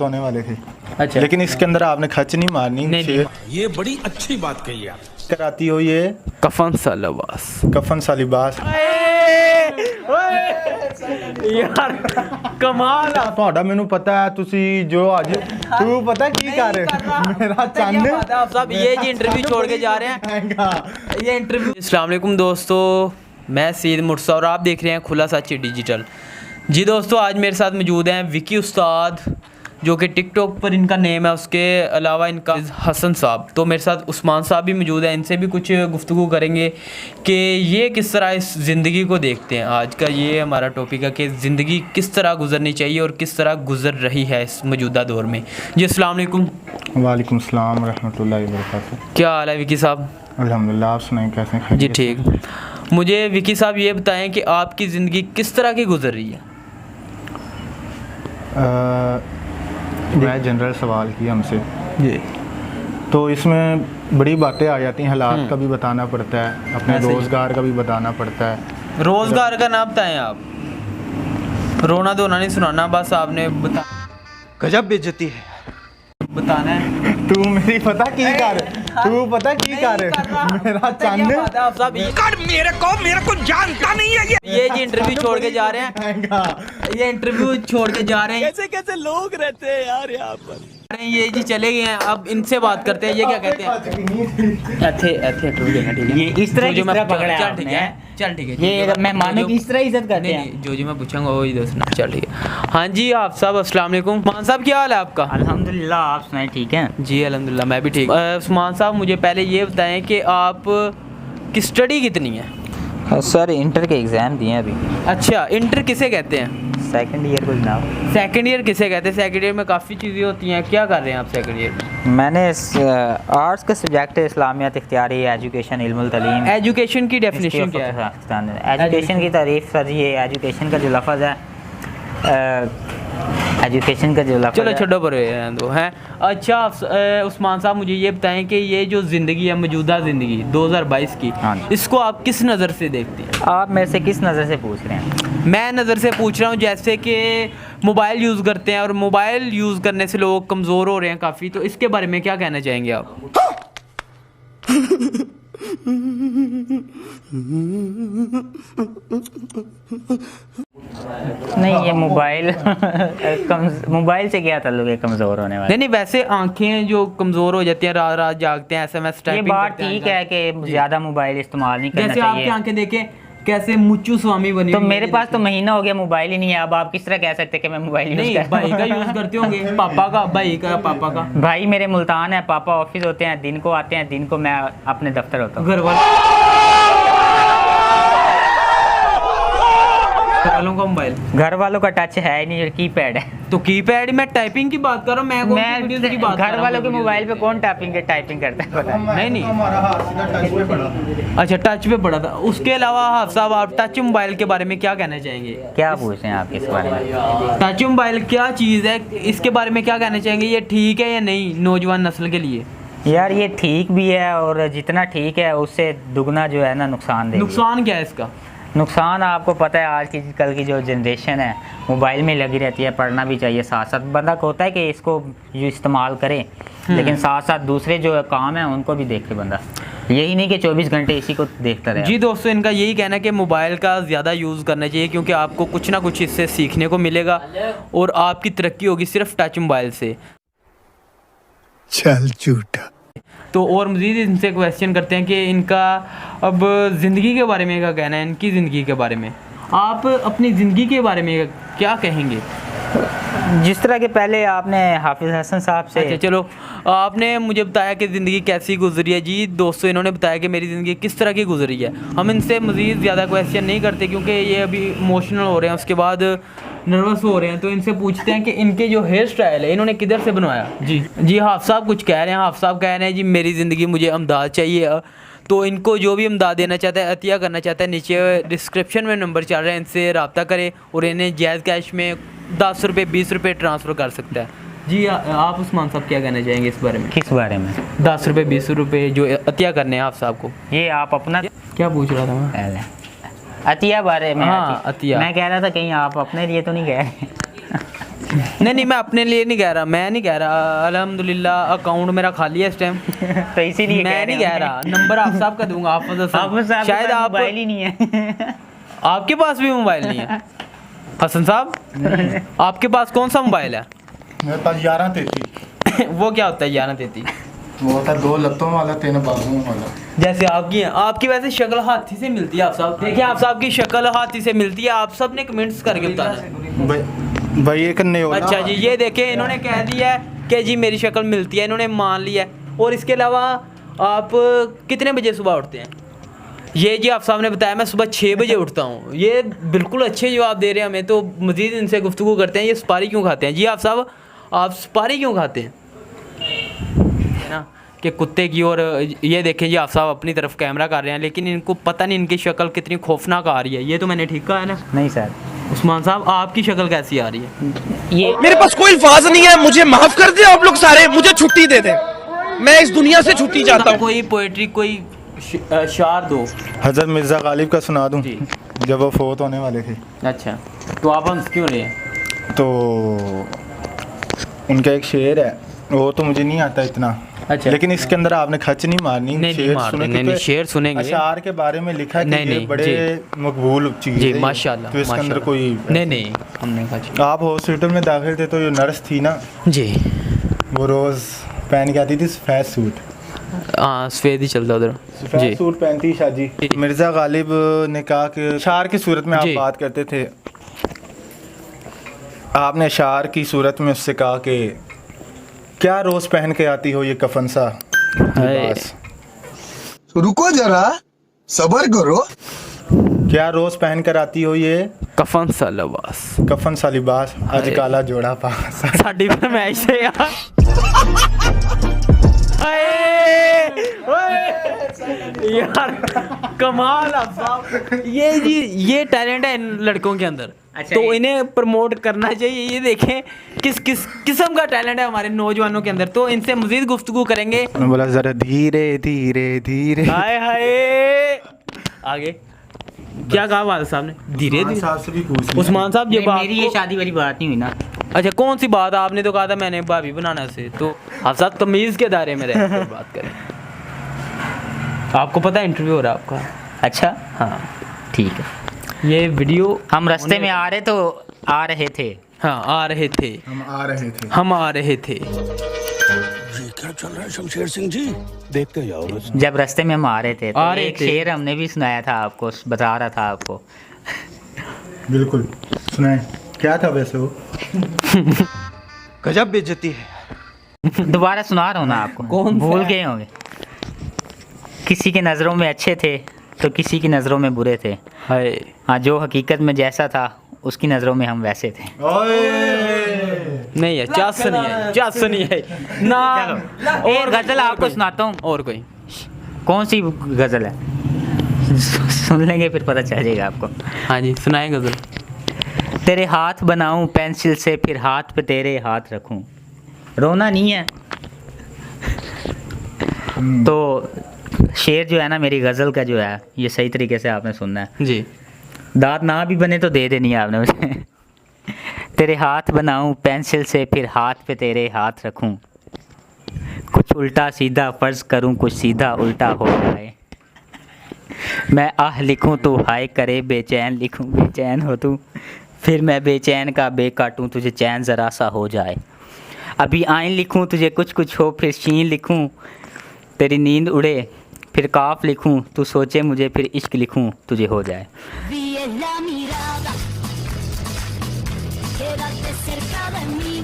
होने वाले थे। अच्छा, लेकिन इसके अंदर आपने खच नहीं मारनी। नहीं। ये बड़ी अच्छी बात कही आप। कराती हो ये कफन सा लिबास। कफन सा लिबास। यार कमाल आ। ਤੁਹਾਡਾ ਮੈਨੂੰ ਪਤਾ ਹੈ ਤੁਸੀਂ जो ਅੱਜ तू पता की कर मेरा चंद सब ये जी इंटरव्यू छोड़ के जा रहे हैं। ये इंटरव्यू। अस्सलाम वालेकुम दोस्तों, मैं सईद मुर्सा और आप देख रहे हैं खुला सच डिजिटल। जी दोस्तों, आज मेरे साथ मौजूद हैं विकी उस्ताद, जो कि टिकटॉक पर इनका नेम है, उसके अलावा इनका हसन साहब। तो मेरे साथ उस्मान साहब भी मौजूद हैं, इनसे भी कुछ गुफ्तगू करेंगे कि ये किस तरह इस ज़िंदगी को देखते हैं। आज का ये हमारा टॉपिक है कि ज़िंदगी किस तरह गुजरनी चाहिए और किस तरह गुजर रही है इस मौजूदा दौर में। जी अस्सलाम वालेकुम। वालेकुम सलाम रहमतुल्लाहि व बरकातहू। क्या हाल है विकी साहब? अल्हम्दुलिल्लाह, आप सुनाएं कैसे हैं? जी ठीक। मुझे विकी साहब ये बताएं कि आपकी ज़िंदगी किस तरह की गुजर रही है? मैं जनरल सवाल किया हमसे जी। तो इसमें बड़ी बातें आ जाती हैं। हालात का भी बताना पड़ता है, अपने ऐसे ही। रोज़गार का भी बताना पड़ता है। रोज़गार का नाम बताएं आप। रोना धोना नहीं सुनाना, बस आपने गजब बेइज्जती है। बताना है। तू मेरी पता की कर, तू पता की कर मेरा चंद सब मेरे को जानता नहीं है ये जी इंटरव्यू छोड़ के जा रहे हैं। ये इंटरव्यू छोड़ के जा रहे हैं। कैसे कैसे लोग रहते हैं यार यहाँ पर। ये जी चले गए हैं। अब इनसे बात करते हैं। ये क्या कहते हैं? ये इस तरह किस तरह पकड़ा है चल ठीक है, आपने? चल ठीक है। ये मेहमानों की इस तरह इज्जत करते नहीं हैं। नहीं, जो मैं पूछूंगा वही दोस्त। चल ठीक है। हाँ जी, आप साहब अस्सलाम वालेकुम। मान साहब क्या हाल है आपका? अल्हम्दुलिल्लाह, आप सुनाए ठीक हैं? जी अल्हम्दुलिल्लाह, मैं भी ठीक। उस्मान साहब, मुझे पहले ये बताएं कि आप की स्टडी कितनी है? सर इंटर के एग्ज़ाम दिए अभी। अच्छा, इंटर किसे कहते हैं? सेकंड ईयर को जनाब। सेकंड ईयर किसे कहते हैं? सेकंड ईयर में काफ़ी चीज़ें होती हैं। क्या कर रहे हैं आप सेकंड ईयर में? मैंने आर्ट्स का सब्जेक्ट है इस्लामियात इख्तियारी, एजुकेशन, इल्मुल तलीम। एजुकेशन की डेफिनेशन क्या है? एजुकेशन की तारीफ सर, ये एजुकेशन का जो लफ्ज़ है, एजुकेशन का जो लफ्ज़ चलो है- छोड़ो पर दो हैं। अच्छा उस्मान साहब, मुझे ये बताएं कि ये जो ज़िंदगी है, मौजूदा ज़िंदगी 2022 की, हाँ जी। इसको आप किस नज़र से देखते हैं? आप मेरे से किस नज़र से पूछ रहे हैं? मैं नज़र से पूछ रहा हूँ, जैसे कि मोबाइल यूज़ करते हैं और मोबाइल यूज़ करने से लोग कमज़ोर हो रहे हैं काफ़ी, तो इसके बारे में क्या कहना चाहेंगे आप? नहीं, ये मोबाइल मोबाइल से क्या ताल्लुक है कमज़ोर होने वाला? नहीं नहीं, वैसे आंखें जो कमज़ोर हो जाती हैं, रात रात जागते हैं, SMS ये टाइपिंग बात करते हैं। ठीक है कि ज़्यादा मोबाइल इस्तेमाल नहीं करना जैसे आपकी चाहिए। आंखें देखें कैसे मुच्चू स्वामी बनी तो हुई मेरे है। पास तो महीना हो गया मोबाइल ही नहीं है। अब आप किस तरह कह सकते हैं कि मैं मोबाइल यूज नहीं, कर भाई का यूज़ करते होंगे, पापा का, भाई का, पापा का। भाई मेरे मुल्तान है, पापा ऑफिस होते हैं, दिन को आते हैं, दिन को मैं अपने दफ्तर होता हूँ। घर वालों का मोबाइल, घर वालों का टच है ही नहीं, कीपैड है। तो कीपैड में टाइपिंग की बात कर रहा हूँ, मैं कौन सी वीडियोस की बात कर घर रहा वालों हूँ? के मोबाइल पे कौन टाइपिंग करता है पता है? नहीं नहीं, हमारा हाथ सीधा टच पे पड़ा। अच्छा टच पे पड़ा था। उसके अलावा हाफ साहब, आप टच मोबाइल के बारे में क्या कहना चाहेंगे? क्या पूछ रहे हैं आप इस बारे में? टच मोबाइल क्या चीज़ है, इसके बारे में क्या कहना चाहेंगे? ये ठीक है या नहीं नौजवान नस्ल के लिए? यार ये ठीक भी है, और जितना ठीक है उससे दुगना जो है ना नुकसान देगी। नुकसान क्या है इसका? नुकसान आपको पता है, आज की कल की जो जनरेशन है मोबाइल में लगी रहती है। पढ़ना भी चाहिए साथ साथ, बंदा को होता है कि इसको जो इस्तेमाल करे, लेकिन साथ साथ दूसरे जो काम है उनको भी देखे बंदा। यही नहीं कि 24 घंटे इसी को देखता रहे। जी दोस्तों, इनका यही कहना है कि मोबाइल का ज़्यादा यूज़ करना चाहिए, क्योंकि आपको कुछ ना कुछ इससे सीखने को मिलेगा और आपकी तरक्की होगी सिर्फ टच मोबाइल से। चल झूठा। तो और मज़ीद इनसे क्वेश्चन करते हैं कि इनका अब ज़िंदगी के बारे में क्या कहना है, इनकी ज़िंदगी के बारे में। आप अपनी ज़िंदगी के बारे में क्या कहेंगे? जिस तरह के पहले आपने हाफिज़ हसन साहब से अच्छा चलो, आपने मुझे बताया कि ज़िंदगी कैसी गुजरी है। जी दोस्तों, इन्होंने बताया कि मेरी ज़िंदगी किस तरह की गुजरी है। हम इनसे मज़ीद ज़्यादा क्वेश्चन नहीं करते, क्योंकि ये अभी इमोशनल हो रहे हैं, उसके बाद नर्वस हो रहे हैं। तो इनसे पूछते हैं कि इनके जो हेयर स्टाइल है इन्होंने किधर से बनवाया। जी हाफ साहब कुछ कह रहे हैं। हाफ साहब कह रहे हैं जी मेरी ज़िंदगी मुझे अमदाद चाहिए। तो इनको जो भी इमदाद देना चाहता है, अतिया करना चाहता है, नीचे डिस्क्रिप्शन में नंबर चल रहे हैं, इनसे रब्ता करें और इन्हें जायज़ कैश में 10 रुपये 20 रुपये ट्रांसफ़र कर सकता है। जी आप उस्मान साहब क्या कहना चाहेंगे इस बारे में? किस बारे में? 10 रुपये 20 रुपये जो अतिया करने हैं आप साहब को। ये आप अपना क्या पूछ रहा था मैं? पहले अतिया बारे में। हाँ, अतिया। मैं कह रहा था कहीं आप अपने लिए तो नहीं कह रहे? नहीं मैं अपने लिए नहीं कह रहा, मैं नहीं कह रहा, अल्हम्दुलिल्लाह अकाउंट मेरा खाली है इस टाइम। तो इसीलिए मैं नहीं कह रहा, नंबर आप साहब का दूंगा, आप शायद आप मोबाइल ही नहीं है। आपके पास भी मोबाइल नहीं है हसन साहब? आपके पास कौन सा मोबाइल है? मेरे पास 1133। वो क्या होता है 1133? वो होता है 2 लत्तों वाला 3 बाजुओं वाला। जैसे आपकी है, आपकी वैसे शक्ल हाथी से मिलती है। आप साहब देखिए, आप साहब की शक्ल हाथी से मिलती है। आप सब ने कमेंट्स करके बताना। भाई एक नेओला। अच्छा जी, ये देखें इन्होंने कह दिया है कि जी मेरी शक्ल मिलती है, इन्होंने मान लिया है। और इसके अलावा आप कितने बजे सुबह उठते हैं? ये जी आप साहब ने बताया मैं सुबह 6 बजे उठता हूँ। ये बिल्कुल अच्छे जवाब दे रहे हैं हमें, तो मज़ीद इनसे गुफ्तगू करते हैं। ये सुपारी क्यों खाते हैं? जी आप साहब, आप सुपारी क्यों खाते हैं? है ना कि कुत्ते की। और ये देखें जी आप साहब अपनी तरफ कैमरा कर रहे हैं, लेकिन इनको पता नहीं इनकी शक्ल कितनी खौफनाक आ रही है। ये तो मैंने ठीक कहा है ना? नहीं सर। उस्मान साहब आपकी शक्ल कैसी आ रही है? ये मेरे पास कोई अल्फाज नहीं है, मुझे माफ कर दे आप लोग सारे, मुझे छुट्टी दे दे, मैं इस दुनिया से छुट्टी चाहता हूँ। कोई पोएट्री, कोई शार दो। हज़रत मिर्ज़ा गालिब का सुना दूँ? जी। जब वो फोत होने वाले थे, अच्छा, तो आप हंस क्यों रहे हैं? तो उनका एक शेर है, वो तो मुझे नहीं आता इतना। अच्छा। लेकिन इसके अंदर आपने खच नहीं मारनी। नहीं, शेर मार सुने, नहीं, क्योंकि शेर सुनेंगे। अशार के बारे में लिखा है कि नहीं, ये नहीं, बड़े मकबूल चीज़ जी है। माशाल्लाह। तो इसके अंदर माशाल्लाह। कोई नहीं हमने कहा। आप हॉस्पिटल में दाखिल थे तो जो नर्स थी ना, जी वो रोज़ पहन के आती थी सफ़ेद सूट। हाँ, सफ़ेद ही चलता उधर। सफ़ेद जी सूट पहनती शाजी। मिर्ज़ा गालिब ने कहा कि अशार की सूरत में आप जी। बात करते थे, आपने अशार की सूरत में उससे कहा कि क्या रोज़ पहन के आती हो ये कफन सा लिबास? रुको जरा, सबर करो। क्या रोज़ पहन कर आती हो ये कफन सा लिबास। कफन सा लिबास, आज हाय। काला जोड़ा पास। साडी फरमाइश है यार। यार कमाल आप साहब, ये जी ये टैलेंट है इन लड़कों के अंदर। अच्छा, तो इन्हें प्रमोट करना चाहिए। ये देखें किस किस किस्म का टैलेंट है हमारे नौजवानों के अंदर। तो इनसे मजीद गुफ्तगू करेंगे। उन्होंने बोला ज़रा धीरे धीरे धीरे। हाय हाय, आगे क्या कहा वाल साहब ने? धीरे धीरे। साहब से भी पूछ लिया। उस्मान साहब, ये नहीं, बात मेरी ये शादी वाली बात नहीं हुई ना। अच्छा, कौन सी बात? आपने तो कहा था मैंने भाभी बनाना से। तो आप साहब तमीज़ के दायरे में रह कर बात करें। आपको पता है इंटरव्यू हो रहा है आपका? अच्छा हाँ, ठीक है। ये वीडियो हम रास्ते में आ रहे थे। हाँ आ रहे थे, हम आ रहे थे। हम आ रहे थे। ये क्या चल रहा है शमशेर सिंह जी, देखते जाओ बस। जब रास्ते में हम आ रहे थे तो आ रहे एक थे। शेर हमने भी सुनाया था आपको, बता रहा था आपको। बिल्कुल सुनाए। क्या था वैसे वो? गजब बेइज्जती है। दोबारा सुना रहा हूँ ना आपको, कौन सा? भूल गए होंगे। किसी के नज़रों में अच्छे थे तो किसी की नज़रों में बुरे थे। हाय, हाँ, जो हकीकत में जैसा था उसकी नज़रों में हम वैसे थे। नहीं है, चास नहीं है, चास नहीं है ना। और गज़ल आपको सुनाता हूँ। और कोई? कौन सी गज़ल है? सुन लेंगे फिर पता चल जाएगा आपको। हाँ जी, सुनाए गजल। तेरे हाथ बनाऊं पेंसिल से, फिर हाथ पे तेरे हाथ रखूं। रोना नहीं है। तो शेर जो है ना, मेरी गज़ल का जो है, ये सही तरीके से आपने सुनना है। जी, दांत ना भी बने तो दे देनी है आपने मुझे। तेरे हाथ बनाऊं पेंसिल से, फिर हाथ पे तेरे हाथ रखूं। कुछ उल्टा सीधा फर्ज करूं, कुछ सीधा उल्टा हो जाए। मैं आह लिखूं तो हाय करे, बेचैन लिखूं बेचैन हो तू। फिर मैं बेचैन का बे काटूं, तुझे चैन ज़रा सा हो जाए। अभी आइन लिखूं तुझे कुछ कुछ हो, फिर शीन लिखूं तेरी नींद उड़े। फिर काफ लिखूं तू सोचे मुझे, फिर इश्क लिखूं तुझे हो जाए। Vi en la mirada, quédate cerca de mí.